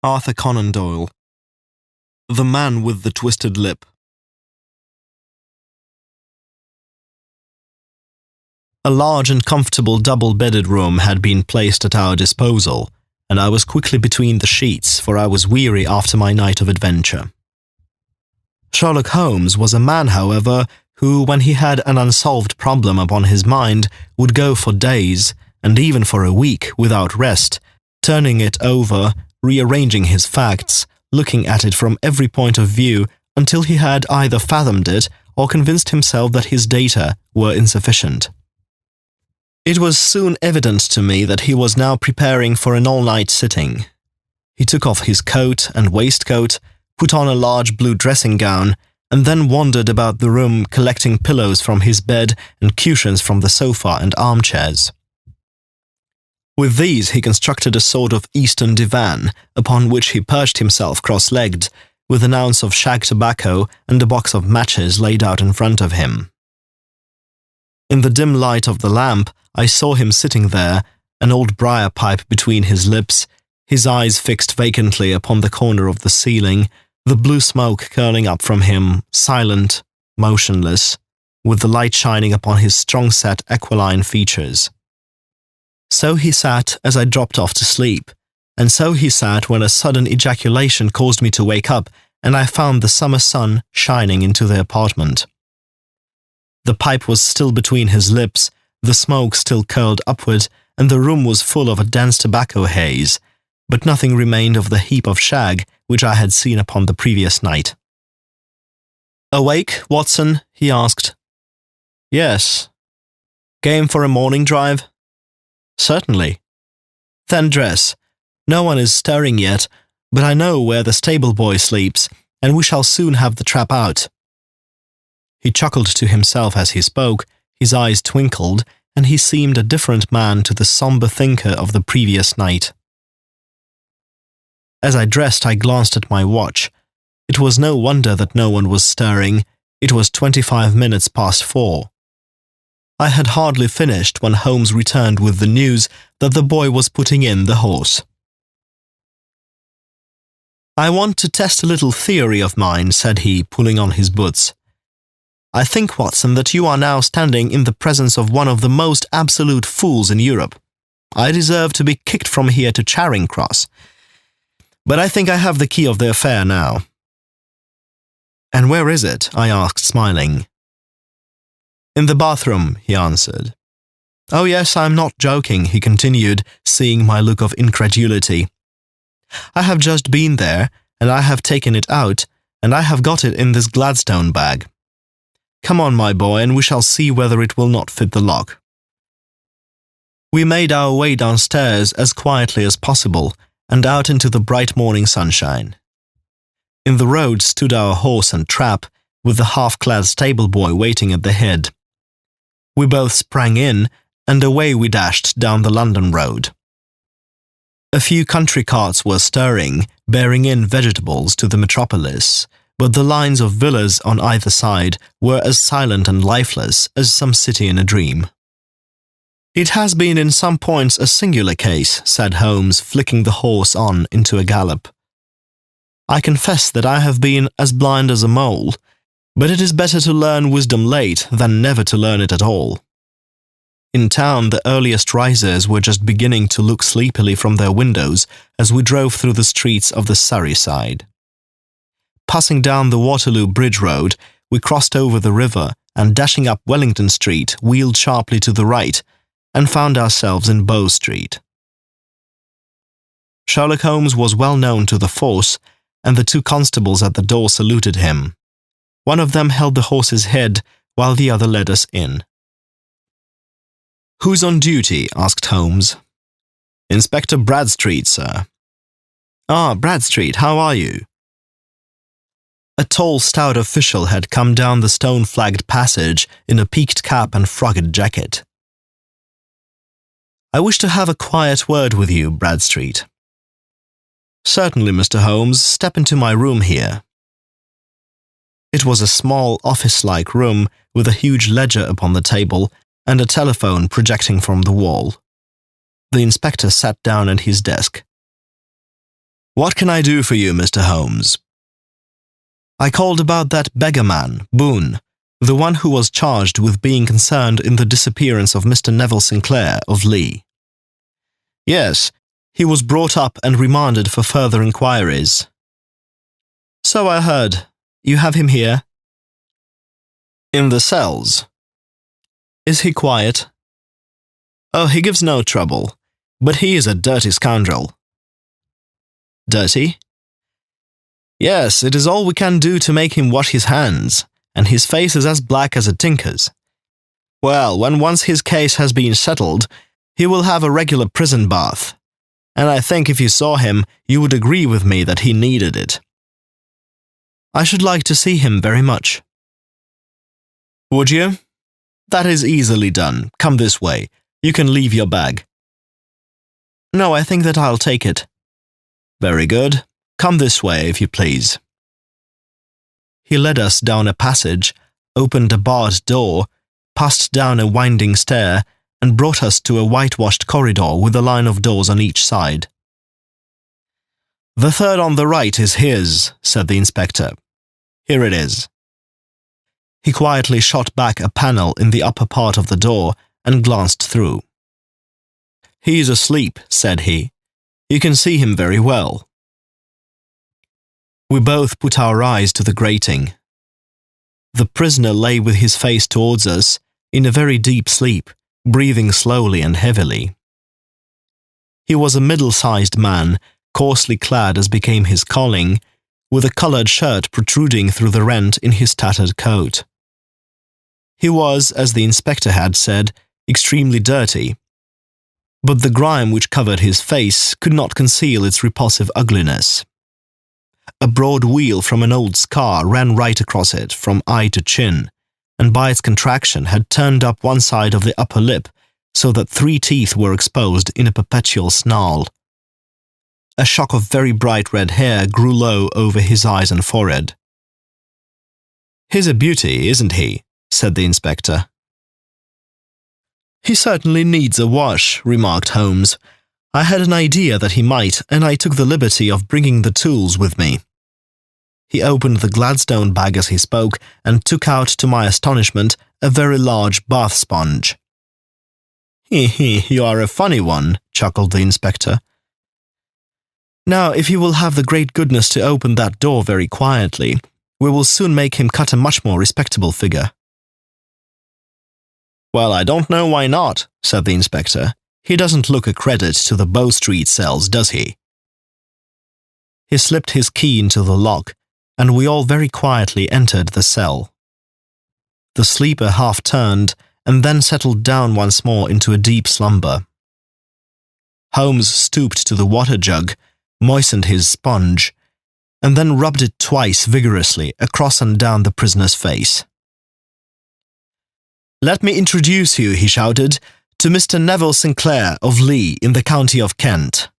Arthur Conan Doyle. The Man with the Twisted Lip. A large and comfortable double-bedded room had been placed at our disposal, and I was quickly between the sheets, for I was weary after my night of adventure. Sherlock Holmes was a man, however, who, when he had an unsolved problem upon his mind, would go for days, and even for a week, without rest, turning it over, rearranging his facts, looking at it from every point of view until he had either fathomed it or convinced himself that his data were insufficient. It was soon evident to me that he was now preparing for an all-night sitting. He took off his coat and waistcoat, put on a large blue dressing gown, and then wandered about the room collecting pillows from his bed and cushions from the sofa and armchairs. With these he constructed a sort of Eastern divan, upon which he perched himself cross-legged, with an ounce of shag tobacco and a box of matches laid out in front of him. In the dim light of the lamp, I saw him sitting there, an old briar pipe between his lips, his eyes fixed vacantly upon the corner of the ceiling, the blue smoke curling up from him, silent, motionless, with the light shining upon his strong-set aquiline features. So he sat as I dropped off to sleep, and so he sat when a sudden ejaculation caused me to wake up, and I found the summer sun shining into the apartment. The pipe was still between his lips, the smoke still curled upward, and the room was full of a dense tobacco haze, but nothing remained of the heap of shag which I had seen upon the previous night. "Awake, Watson?" he asked. "Yes." "Game for a morning drive?" "Certainly." "Then dress. No one is stirring yet, but I know where the stable boy sleeps, and we shall soon have the trap out." He chuckled to himself as he spoke, his eyes twinkled, and he seemed a different man to the sombre thinker of the previous night. As I dressed, I glanced at my watch. It was no wonder that no one was stirring. It was 25 minutes past 4. I had hardly finished when Holmes returned with the news that the boy was putting in the horse. "I want to test a little theory of mine," said he, pulling on his boots. "I think, Watson, that you are now standing in the presence of one of the most absolute fools in Europe. I deserve to be kicked from here to Charing Cross. But I think I have the key of the affair now." "And where is it?" I asked, smiling. "In the bathroom," he answered. "Oh yes, I'm not joking," he continued, seeing my look of incredulity. "I have just been there, and I have taken it out, and I have got it in this Gladstone bag. Come on, my boy, and we shall see whether it will not fit the lock." We made our way downstairs as quietly as possible, and out into the bright morning sunshine. In the road stood our horse and trap, with the half-clad stable boy waiting at the head. We both sprang in, and away we dashed down the London road. A few country carts were stirring, bearing in vegetables to the metropolis, but the lines of villas on either side were as silent and lifeless as some city in a dream. "It has been in some points a singular case," said Holmes, flicking the horse on into a gallop. "I confess that I have been as blind as a mole, but it is better to learn wisdom late than never to learn it at all." In town, the earliest risers were just beginning to look sleepily from their windows as we drove through the streets of the Surrey side. Passing down the Waterloo Bridge Road, we crossed over the river and, dashing up Wellington Street, wheeled sharply to the right and found ourselves in Bow Street. Sherlock Holmes was well known to the force, and the two constables at the door saluted him. One of them held the horse's head, while the other led us in. "Who's on duty?" asked Holmes. "Inspector Bradstreet, sir." "Ah, Bradstreet, how are you?" A tall, stout official had come down the stone-flagged passage in a peaked cap and frogged jacket. "I wish to have a quiet word with you, Bradstreet." "Certainly, Mr. Holmes. Step into my room here." It was a small, office-like room with a huge ledger upon the table and a telephone projecting from the wall. The inspector sat down at his desk. "What can I do for you, Mr. Holmes?" "I called about that beggar man, Boone, the one who was charged with being concerned in the disappearance of Mr. Neville Sinclair of Lee." "Yes, he was brought up and remanded for further inquiries." "So I heard. You have him here?" "In the cells." "Is he quiet?" "Oh, he gives no trouble, but he is a dirty scoundrel." "Dirty?" "Yes, it is all we can do to make him wash his hands, and his face is as black as a tinker's. Well, when once his case has been settled, he will have a regular prison bath, and I think if you saw him, you would agree with me that he needed it." "I should like to see him very much." "Would you? That is easily done. Come this way. You can leave your bag." "No, I think that I'll take it." "Very good. Come this way, if you please." He led us down a passage, opened a barred door, passed down a winding stair, and brought us to a whitewashed corridor with a line of doors on each side. "The third on the right is his," said the inspector. "Here it is." He quietly shot back a panel in the upper part of the door and glanced through. "He's asleep," said he. "You can see him very well." We both put our eyes to the grating. The prisoner lay with his face towards us, in a very deep sleep, breathing slowly and heavily. He was a middle-sized man, coarsely clad as became his calling, with a coloured shirt protruding through the rent in his tattered coat. He was, as the inspector had said, extremely dirty, but the grime which covered his face could not conceal its repulsive ugliness. A broad weal from an old scar ran right across it, from eye to chin, and by its contraction had turned up one side of the upper lip, so that 3 teeth were exposed in a perpetual snarl. A shock of very bright red hair grew low over his eyes and forehead. "He's a beauty, isn't he?" said the inspector. "He certainly needs a wash," remarked Holmes. "I had an idea that he might, and I took the liberty of bringing the tools with me." He opened the Gladstone bag as he spoke, and took out, to my astonishment, a very large bath sponge. "He, you are a funny one," chuckled the inspector. "Now, if you will have the great goodness to open that door very quietly, we will soon make him cut a much more respectable figure." "Well, I don't know why not," said the inspector. "He doesn't look a credit to the Bow Street cells, does he?" He slipped his key into the lock, and we all very quietly entered the cell. The sleeper half turned, and then settled down once more into a deep slumber. Holmes stooped to the water jug, moistened his sponge, and then rubbed it twice vigorously across and down the prisoner's face. "Let me introduce you," he shouted, "to Mr. Neville Sinclair of Lee in the county of Kent."